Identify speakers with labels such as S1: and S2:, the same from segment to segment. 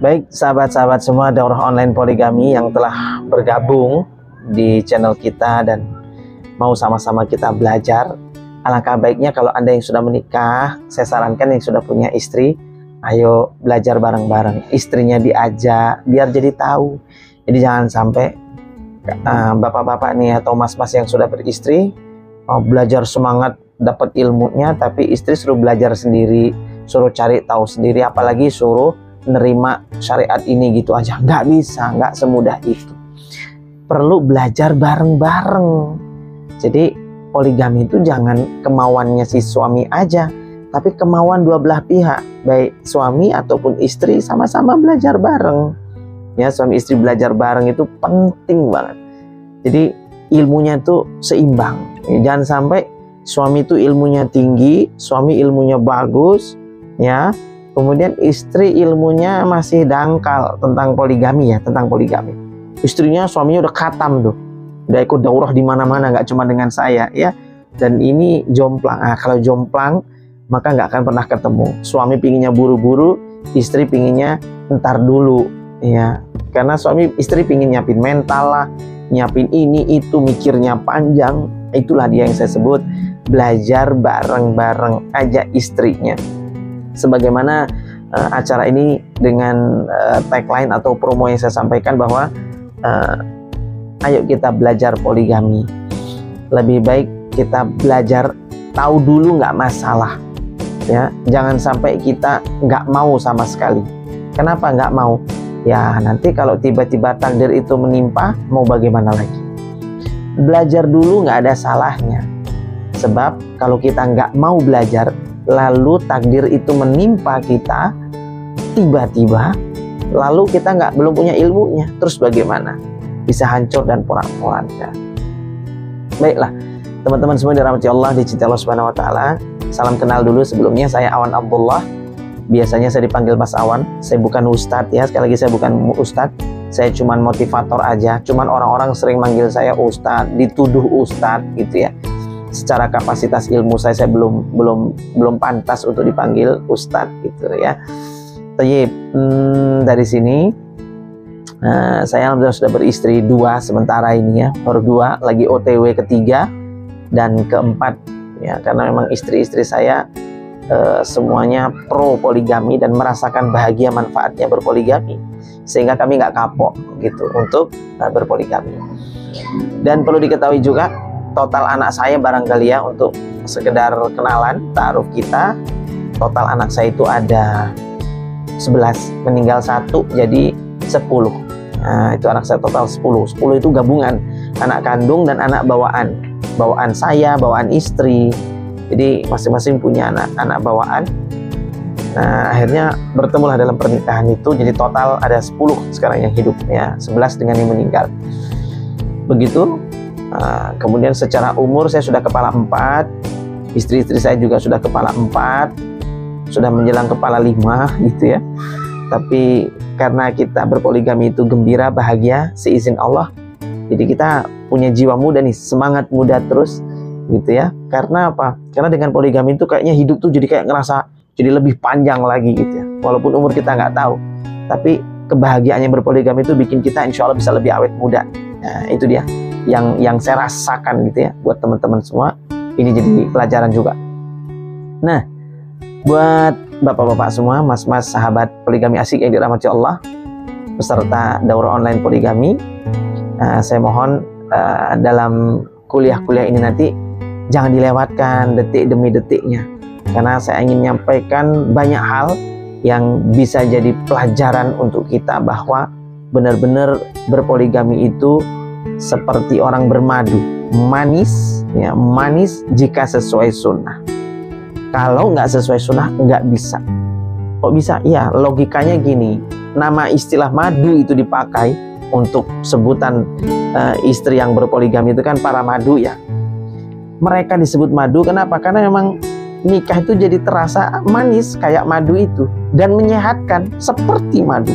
S1: Baik sahabat-sahabat semua daurah online poligami yang telah bergabung di channel kita dan mau sama-sama kita belajar. Alangkah baiknya kalau Anda yang sudah menikah, saya sarankan yang sudah punya istri, ayo belajar bareng-bareng. Istrinya diajak biar jadi tahu. Jadi jangan sampai bapak-bapak nih atau mas-mas yang sudah beristri mau belajar semangat dapat ilmunya, tapi istri suruh belajar sendiri, suruh cari tahu sendiri, apalagi suruh nerima syariat ini gitu aja. Nggak bisa, nggak semudah itu. Perlu belajar bareng-bareng. Jadi poligami itu jangan kemauannya si suami aja, tapi kemauan dua belah pihak, baik suami ataupun istri sama-sama belajar bareng. Ya, suami istri belajar bareng itu penting banget. Jadi ilmunya itu seimbang. Ya, jangan sampai suami itu ilmunya tinggi, suami ilmunya bagus, ya. Kemudian istri ilmunya masih dangkal tentang poligami, ya, tentang poligami. Istrinya, suaminya udah khatam tuh, udah ikut daurah di mana-mana, nggak cuma dengan saya, ya. Dan ini jomplang. Nah, kalau jomplang maka nggak akan pernah ketemu. Suami pinginnya buru-buru, istri pinginnya ntar dulu, ya. Karena suami istri pingin nyiapin mental lah, nyiapin ini itu, mikirnya panjang. Itulah dia yang saya sebut belajar bareng-bareng aja istrinya. Sebagaimana acara ini dengan tagline atau promo yang saya sampaikan bahwa ayo kita belajar poligami. Lebih baik kita belajar tahu dulu, nggak masalah, ya. Jangan sampai kita nggak mau sama sekali. Kenapa nggak mau? Ya nanti kalau tiba-tiba takdir itu menimpa, mau bagaimana lagi? Belajar dulu nggak ada salahnya. Sebab kalau kita nggak mau belajar, lalu takdir itu menimpa kita tiba-tiba, lalu kita belum punya ilmunya, terus bagaimana? Bisa hancur dan porak-poranda. Baiklah, teman-teman semua dirahmati Allah, dicintai Allah Subhanahu wa taala. Salam kenal dulu sebelumnya, saya Awan Abdullah. Biasanya saya dipanggil Mas Awan. Saya bukan ustadz, ya. Sekali lagi saya bukan ustadz. Saya cuman motivator aja. Cuman orang-orang sering manggil saya ustadz, dituduh ustadz gitu ya. Secara kapasitas ilmu saya belum pantas untuk dipanggil ustadz gitu ya. Tapi dari sini saya alhamdulillah sudah beristri 2 sementara ini, ya. Baru 2, lagi OTW ketiga dan keempat, ya. Karena memang istri-istri saya semuanya pro poligami dan merasakan bahagia manfaatnya berpoligami, sehingga kami nggak kapok gitu untuk berpoligami. Dan perlu diketahui juga, total anak saya barangkali, ya, untuk sekedar kenalan ta'aruf kita, total anak saya itu ada 11, meninggal 1, jadi 10. Nah, itu anak saya total 10. 10 itu gabungan anak kandung dan anak bawaan. Bawaan saya, bawaan istri. Jadi masing-masing punya anak bawaan. Nah, akhirnya bertemulah dalam pernikahan itu. Jadi total ada 10 sekarang yang hidup, ya. 11 dengan yang meninggal. Begitu. Kemudian secara umur saya sudah kepala 4. Istri-istri saya juga sudah kepala 4. Sudah menjelang kepala 5 gitu, ya. Tapi karena kita berpoligami itu gembira, bahagia, seizin Allah. Jadi kita punya jiwa muda nih, semangat muda terus gitu, ya. Karena apa? Karena dengan poligami itu kayaknya hidup tuh jadi kayak ngerasa jadi lebih panjang lagi gitu, ya. Walaupun umur kita nggak tahu, tapi kebahagiaannya berpoligami itu bikin kita insya Allah bisa lebih awet muda. Nah, itu dia yang saya rasakan gitu, ya. Buat teman-teman semua ini jadi pelajaran juga. Nah, buat bapak-bapak semua, mas-mas sahabat poligami asik yang dirahmati Allah, peserta daurah online poligami, saya mohon dalam kuliah-kuliah ini nanti jangan dilewatkan detik demi detiknya, karena saya ingin menyampaikan banyak hal yang bisa jadi pelajaran untuk kita bahwa benar-benar berpoligami itu seperti orang bermadu, manis, ya, manis jika sesuai sunnah. Kalau nggak sesuai sunnah nggak bisa. Kok bisa? Ya, logikanya gini, nama istilah madu itu dipakai untuk sebutan istri yang berpoligami itu kan para madu, ya. Mereka disebut madu kenapa? Karena memang nikah itu jadi terasa manis kayak madu itu dan menyehatkan seperti madu.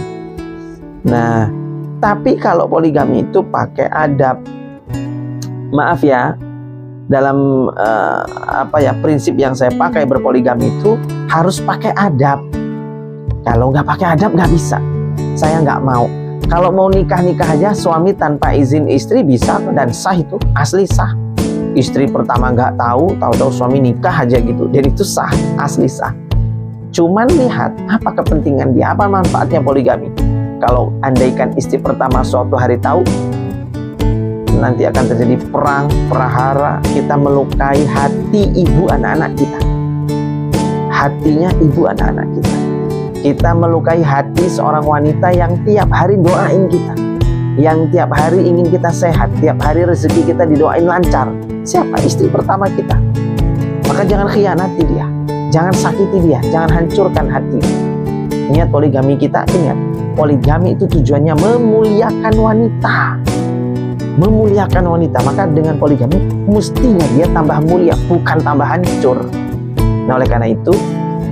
S1: Nah, tapi kalau poligami itu pakai adab. Maaf ya, dalam prinsip yang saya pakai berpoligami itu harus pakai adab. Kalau nggak pakai adab nggak bisa. saya nggak mau. Kalau mau nikah-nikah aja, suami tanpa izin istri bisa dan sah, itu asli sah. Istri pertama nggak tahu, tahu-tahu suami nikah aja gitu, dan itu sah, asli sah. Cuman lihat apa kepentingan dia, apa manfaatnya poligami. Kalau andaikan istri pertama suatu hari tahu, nanti akan terjadi perang, prahara, kita melukai hati ibu anak-anak kita. Hatinya ibu anak-anak kita. Kita melukai hati seorang wanita yang tiap hari doain kita, yang tiap hari ingin kita sehat, tiap hari rezeki kita didoain lancar. Siapa? Istri pertama kita. Maka jangan khianati dia, jangan sakiti dia, jangan hancurkan hati. Niat poligami kita, ingat, poligami itu tujuannya memuliakan wanita. Memuliakan wanita, maka dengan poligami mestinya dia tambah mulia, bukan tambah hancur. Nah, oleh karena itu,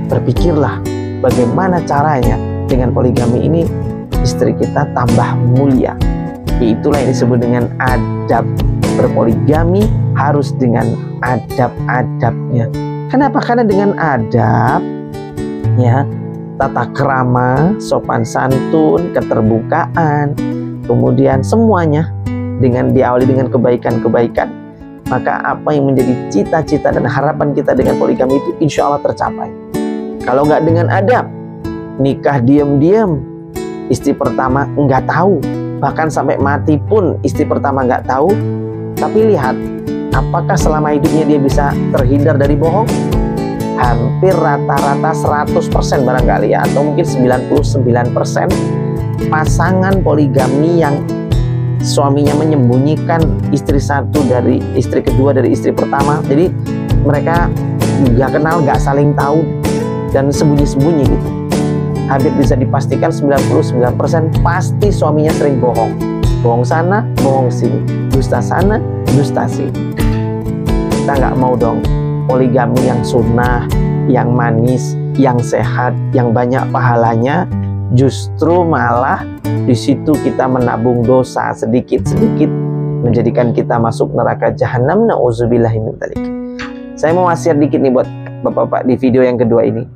S1: berpikirlah bagaimana caranya dengan poligami ini istri kita tambah mulia. Itulah yang disebut dengan adab. Berpoligami harus dengan adab-adabnya. Kenapa? Karena dengan adab, ya, tata krama, sopan santun, keterbukaan, kemudian semuanya dengan diawali dengan kebaikan-kebaikan, maka apa yang menjadi cita-cita dan harapan kita dengan poligami itu insya Allah tercapai. Kalau nggak dengan adab, nikah diam-diam, istri pertama nggak tahu, bahkan sampai mati pun istri pertama nggak tahu. Tapi lihat, apakah selama hidupnya dia bisa terhindar dari bohong? Hampir rata-rata 100% barangkali ya, atau mungkin 99% pasangan poligami yang suaminya menyembunyikan istri satu dari istri kedua dari istri pertama. Jadi mereka nggak kenal, nggak saling tahu, dan sembunyi-sembunyi gitu. Hampir bisa dipastikan 99% pasti suaminya sering bohong. Bohong sana, bohong sini, dusta sana, dusta sini. Kita nggak mau dong poligami yang sunnah, yang manis, yang sehat, yang banyak pahalanya. Justru malah di situ kita menabung dosa sedikit-sedikit, menjadikan kita masuk neraka jahanam. Nauzubillahi min dzalik. Saya mau wasiat dikit nih buat bapak-bapak di video yang kedua ini.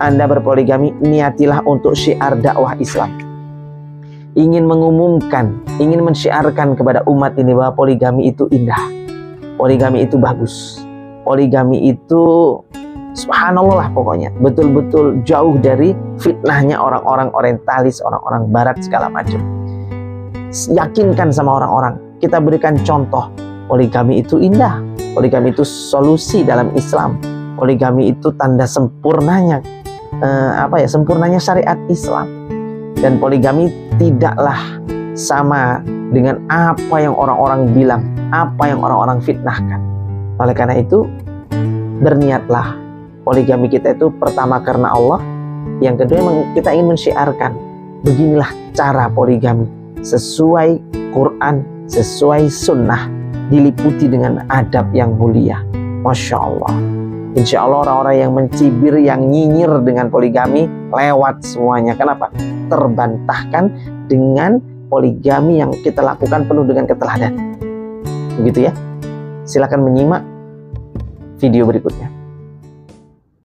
S1: Anda berpoligami, niatilah untuk syiar dakwah Islam. Ingin mengumumkan, ingin mensyiarkan kepada umat ini bahwa poligami itu indah. Poligami itu bagus. Poligami itu subhanallah pokoknya. Betul-betul jauh dari fitnahnya orang-orang orientalis, orang-orang barat segala macam. Yakinkan sama orang-orang. Kita berikan contoh. Poligami itu indah. Poligami itu solusi dalam Islam. Poligami itu tanda sempurnanya sempurnanya syariat Islam. Dan poligami tidaklah sama dengan apa yang orang-orang bilang, apa yang orang-orang fitnahkan. Oleh karena itu, berniatlah poligami kita itu pertama karena Allah, yang kedua kita ingin mensyiarkan beginilah cara poligami sesuai Quran, sesuai sunnah, diliputi dengan adab yang mulia. Masya Allah. Insya Allah orang-orang yang mencibir, yang nyinyir dengan poligami lewat semuanya. Kenapa? Terbantahkan dengan poligami yang kita lakukan penuh dengan keteladan. Begitu ya. Silakan menyimak video berikutnya.